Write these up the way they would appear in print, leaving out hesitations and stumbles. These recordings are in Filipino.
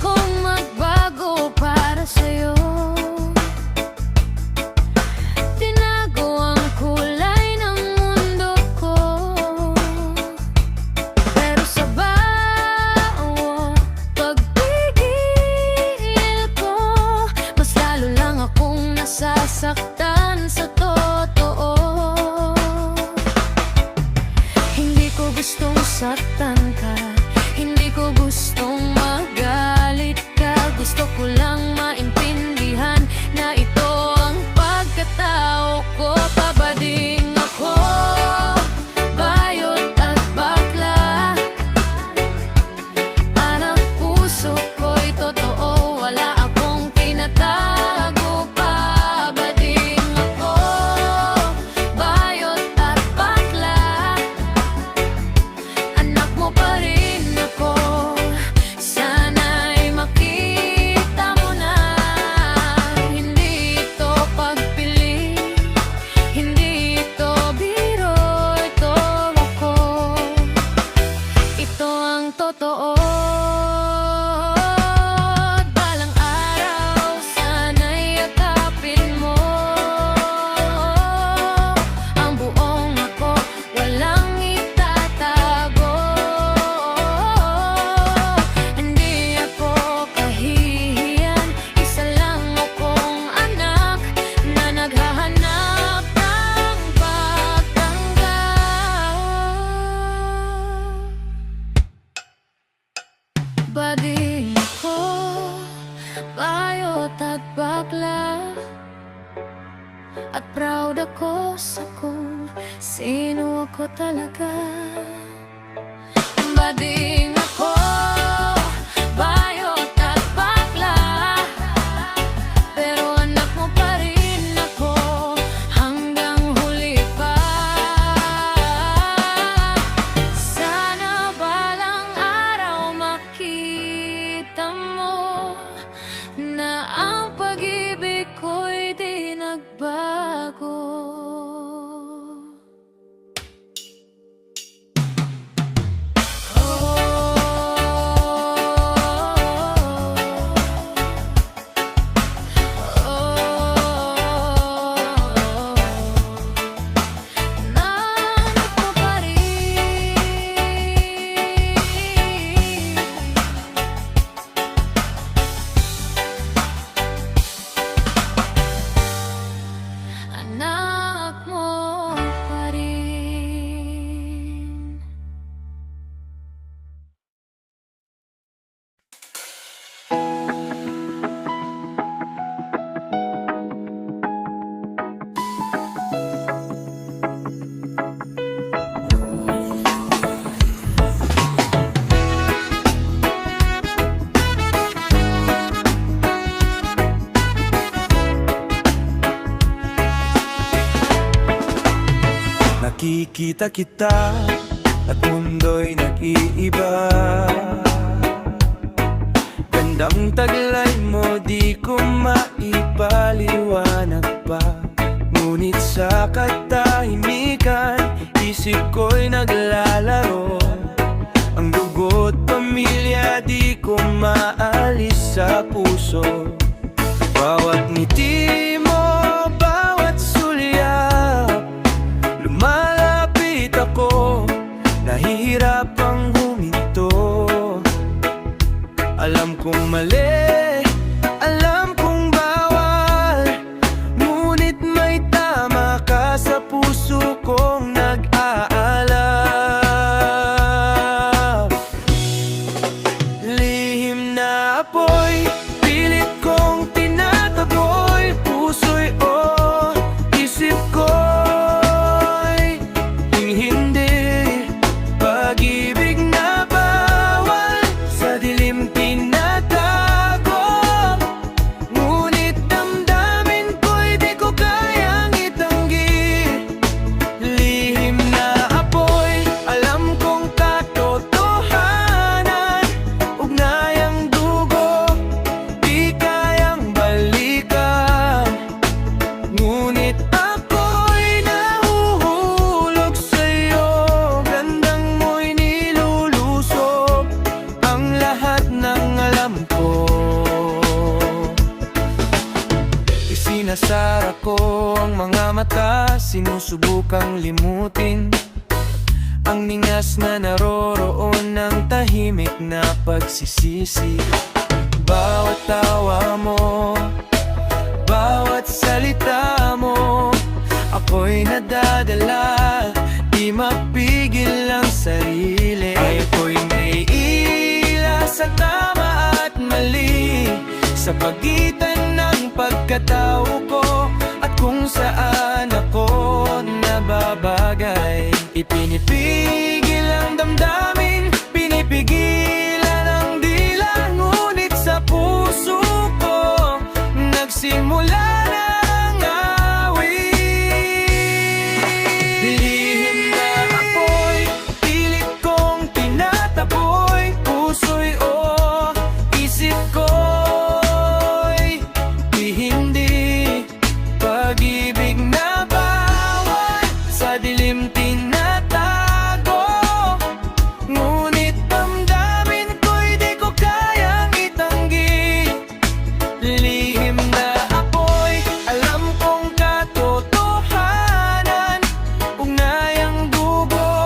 kong magbago para sa'yo. Tinago ang kulay ng mundo ko, pero sa bawat pagpigil ko, mas lalo lang akong nasasaktan sa totoo. Hindi ko gustong saktan ka, hindi ko gustong magalit ka. Gusto ko lang maintindihan na ito ang pagkatao ko. Pabading ako, bayot at bakla. Anak puso ko'y totoo, wala akong tinatago. Pabading ako, bayot at bakla. Anak mo pa rin ako, sana'y makita mo na. Hindi ito pagpili, hindi ito biro, ito ako. Ito ang totoo. Balang araw, sana'y yakapin mo ang buong ako, walang itatago. Hindi ako kahihiyan, isa lang akong anak na naghahanap ng pagtanggap. Bading ako, bayot at bakla, at proud ako sa kung sino ako talaga. Bading ako, bayot at bakla, pero anak mo pa rin ako hanggang huli pa. Sana balang araw makita mo na ang pag-ibig ko'y di nagbago. Nanap mo pa rin. Anak mo pa rin. Nakikita kita at mundo'y nag-iiba. Gandang taglay mo di ko maipaliwanag pa. Ngunit sa katahimikan, isip ko'y naglalaro. Ang dugo't pamilya di ko maalis sa puso. Bawat ngiti mo, bawat sulyap, lumalapit ako, nahihirapang huminto. Alam kong mali, alam kong bawal, ngunit may tama ka sa puso kong nag-aalab. Lihim na apoy, pilit kong tinataboy, puso'y isip ko'y hindi. Pag-ibig na bawal, sa dilim tinatago, ngunit damdamin ko'y di ko kayang itanggi. Lihim na apoy, alam kong katotohanan, ugnayang dugo, Sinasara ko ang mga mata, sinusubukang limutin ang ningas na naroroon ng tahimik na pagsisisi. Bawat tawa mo, bawat salita mo, ako'y nadadala, di mapigil ang sarili. Ako'y naiila sa tama at mali, sa pagitan ng pagkatao ko at kung saan ako nababagay. Ipinipigil ang damdamin, pinipigilan ang dila, ngunit sa puso ko nagsimula ng awit. Lihim na apoy, pilit kong tinataboy, puso'y isip ko'y hindi. Pag-ibig na bawal sa dilim tinatago, ngunit damdamin ko'y di ko kayang itanggi. Lihim na apoy, alam kong katotohanan, ugnayang dugo,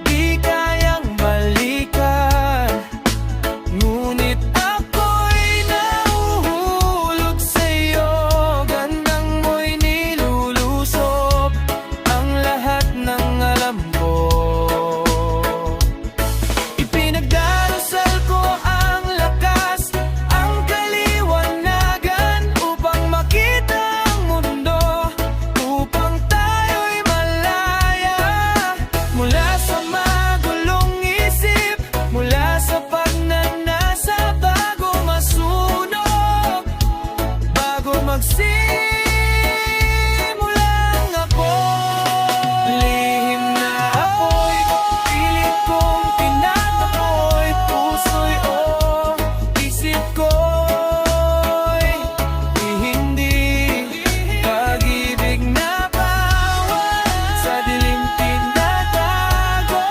di kayang balikan, ngunit ako'y nahuhulog sa'yo. Gandang mo'y nilulusob ang lahat ng alam ko. Ipinagdarasal ko ang lakas, ang kaliwanagan, upang makita ang mundo, upang tayo'y malaya mula sa magulong isip, mula sa pagnanasa, bago masunog, bago magsimulang ako. Lihim na apoy, pilit kong tinataboy, puso'y isip ko'y hindi. Pag-ibig na bawal sa dilim tinatago,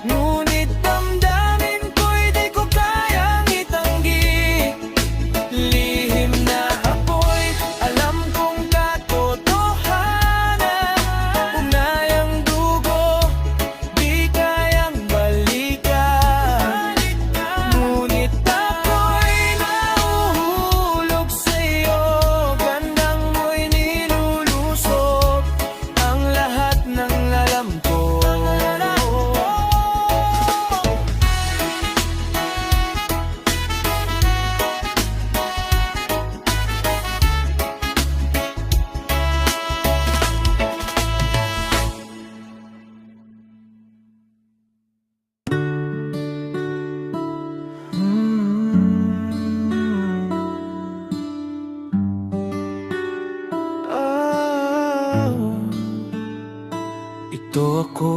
ngunit damdamin ko'y di ko kayang itanggi. Lihim na apoy, alam kong katotohanan, ugnayang dugo, di kayang balikan, ngunit ako'y nahuhulog sa'yo. Gandang mo'y nilulusob ang lahat ng alam ko. Ito ako,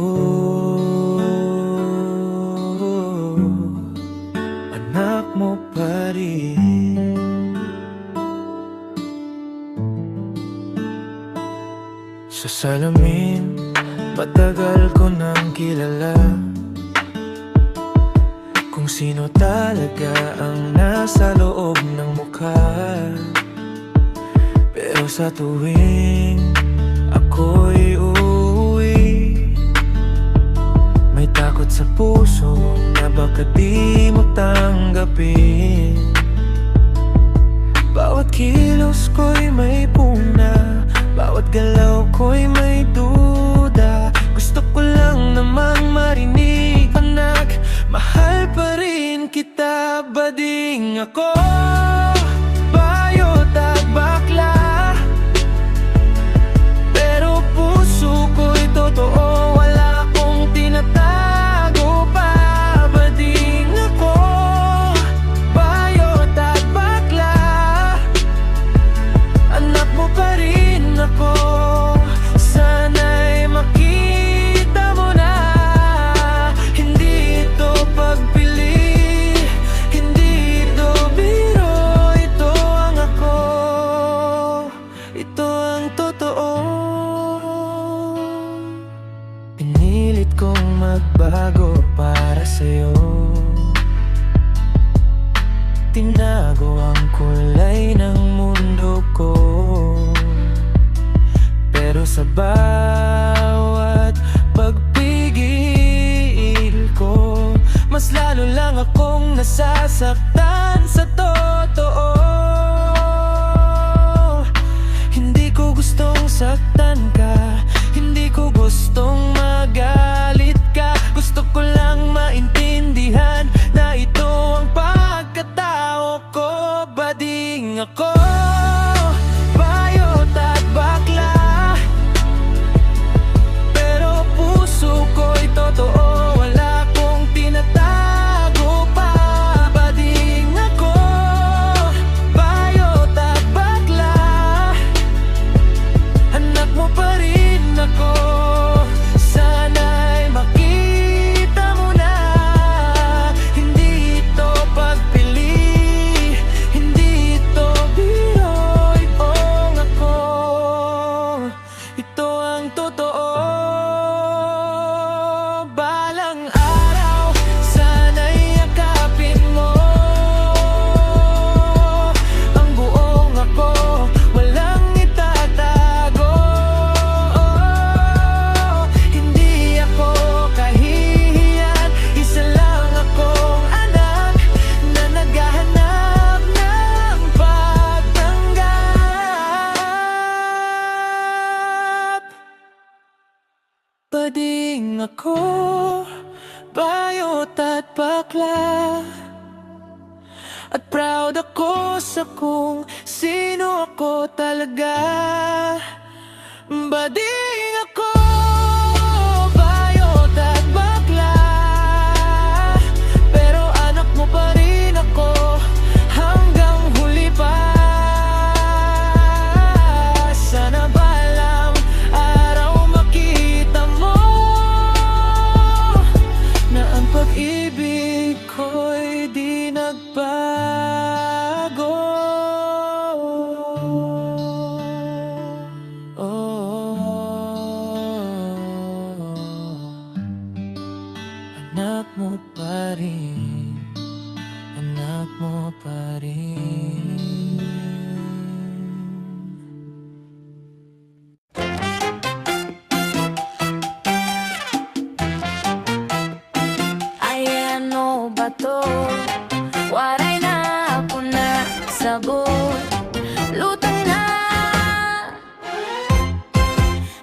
anak mo pa rin. Sa salamin, matagal ko nang kilala kung sino talaga ang nasa loob ng mukha. Pero sa tuwing ako'y uuwi, may takot sa puso na baka di mo tanggapin. Bawat kilos ko'y may puna, bawat galaw ko'y may duda. Gusto ko lang namang marinig, anak, mahal pa rin kita, bading ako. Bayot at bakla, pero puso ko'y totoo, wala akong tinatago pa. Bading ako, bayot at bakla, anak mo pa rin ako. Sana'y makita mo na, hindi ito pagpili, hindi ito biro, ito ang ako, ito ang totoo. Pinilit kong magbago para sa'yo, tinago ang kulay ng mundo ko. sa bawat pagpigil ko, mas lalo lang akong nasasaktan sa totoo. Hindi ko gustong saktan ka, hindi ko gustong magalit ka. Gusto ko lang maintindihan na ito ang pagkatao ko. Bading ako, bayot at bakla, pero puso ko'y totoo, wala kong tinatago pa. Bading ako, bayot at bakla, anak mo pa rin ako. Sana'y makita mo na, hindi ito pagpili, hindi ito biro. Ipong ako, ito ang totoo. Balang araw, sana'y yakapin mo ang buong ako, walang itatago. Hindi ako kahihiyan, isa lang akong anak na naghahanap ng pagtanggap. Bading ako, bayot at bakla, at proud ako sa kung sino ako talaga. Bading ako, bayot at bakla, pero anak mo pa rin ako hanggang huli pa. Sana balang araw makita mo na ang pag-ibig ko'y di nagbago. Anak mo pa rin, anak mo pa rin. Ay ano ba to? Waray na ako na sabot, lutang na.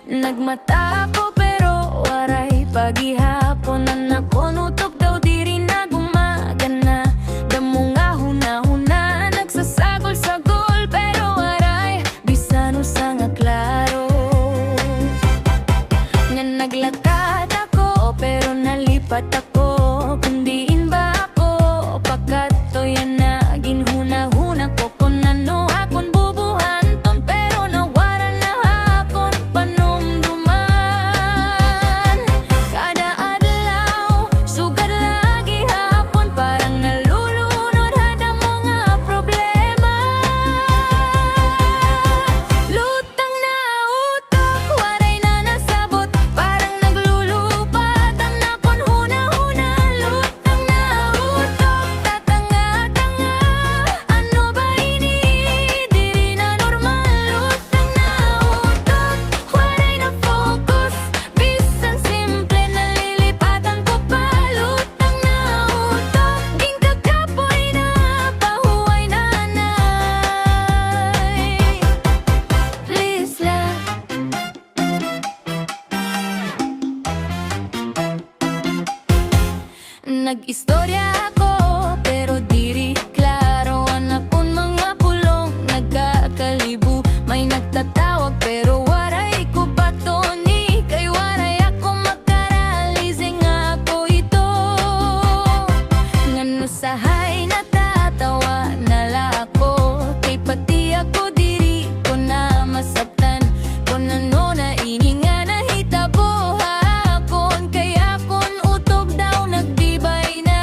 Nagmata ko pero waray pagihapon na nakunutok daw diri na gumagana. Damo nga huna-huna nagsasagol-sagol pero waray bisan usa nga klaro. Nga naglakad ako pero nalipat ako, kundiin ba ako pagkatoyan na ginhuna-huna ko kung ano akong bubuhanton, pero nawara na hapon panumduman. Kada adlaw sugad lagi hapon, parang nalulunod hada mga problema. Lutang na utok, waray na nasabot, parang naglulupat ang nakon huna-huna. Lutang na utok, tatanga-tanga, ano ba ini? Diri na normal. Lutang na utok, waray na focus, bisan simple nalilipatan ko pa. Lutang na utok, ging kakapoy na pahuway nanay. Please lang. Nag-istorya ako pero diri klaro, anak kong mga pulong nagkakalibu. May nagtatawag pero waray ko batoni, kay waray ako makaralising ako ito. Ngano sahay natatawa nala ako, kay pati ako diri ko na masabtan. Kung ano na ini nga nahitabo hapon, kay akon utog daw nagbibay na.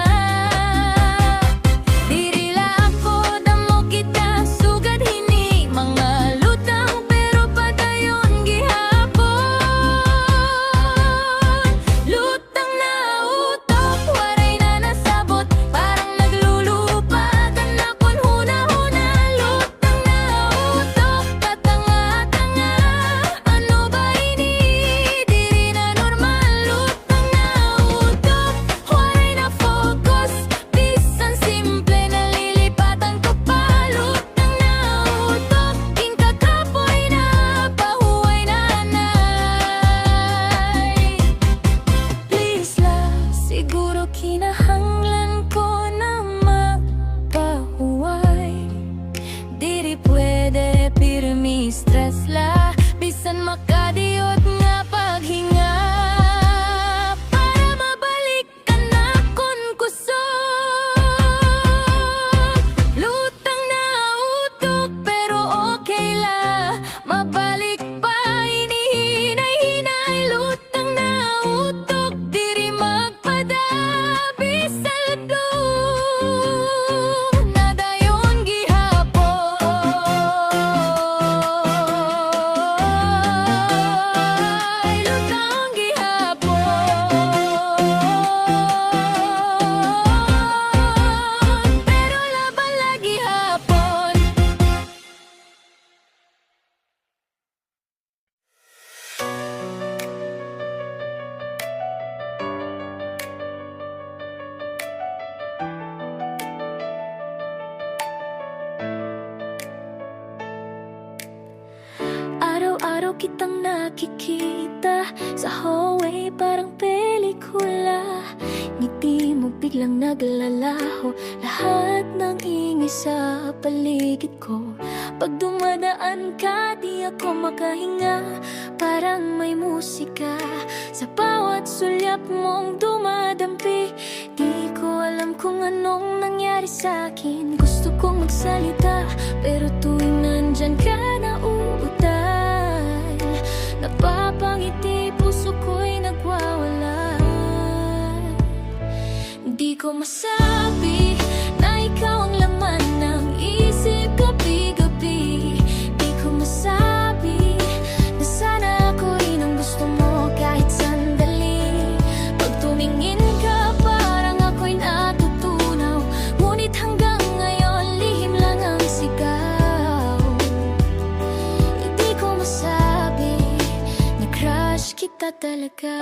araw kitang nakikita sa hallway parang pelikula. Ngiti mo biglang naglalaho, lahat ng ingay sa paligid ko. Pag dumadaan ka, di ako makahinga, parang may musika sa bawat sulyap mong dumadampi. Di ko alam kung anong nangyari sa'kin. Gusto kong magsalita, pero tuwing nandyan ka nauutal. Napapangiti, puso ko'y nagwawala. Di ko masabi na ikaw ang laman ng isip gabi-gabi. Di ko masabi na sana ako rin ang gusto mo kahit sandali. Pag tumingin ka parang ako'y natutunaw, ngunit hanggang ngayon lihim lang ang sigaw. Hindi ko masabi na crush kita talaga.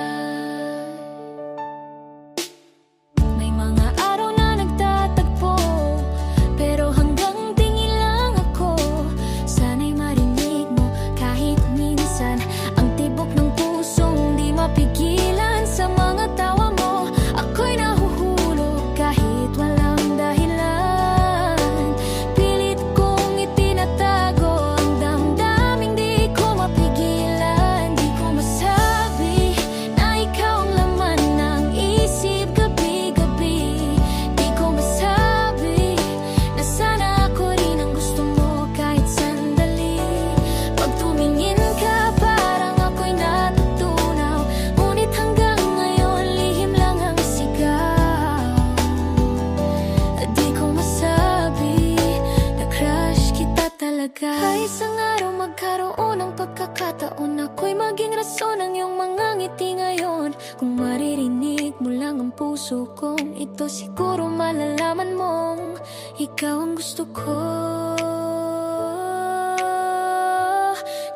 Ay, isang araw magkaroon ng pagkakataon, ako'y maging rason ng iyong mga ngiti ngayon. Kung maririnig mo lang ang puso kong ito, siguro malalaman mong ikaw ang gusto ko.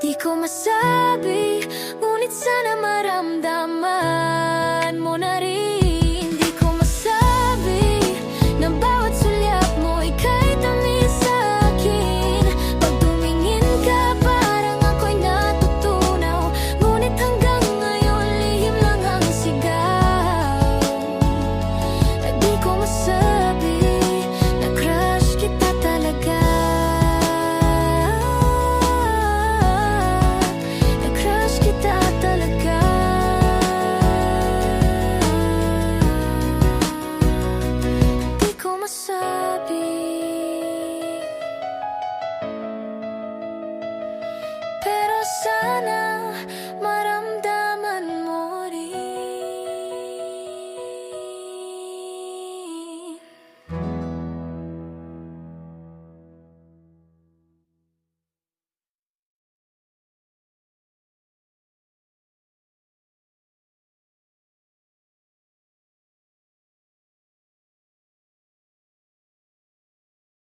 Di ko masabi, ngunit sana maramdaman mo na rin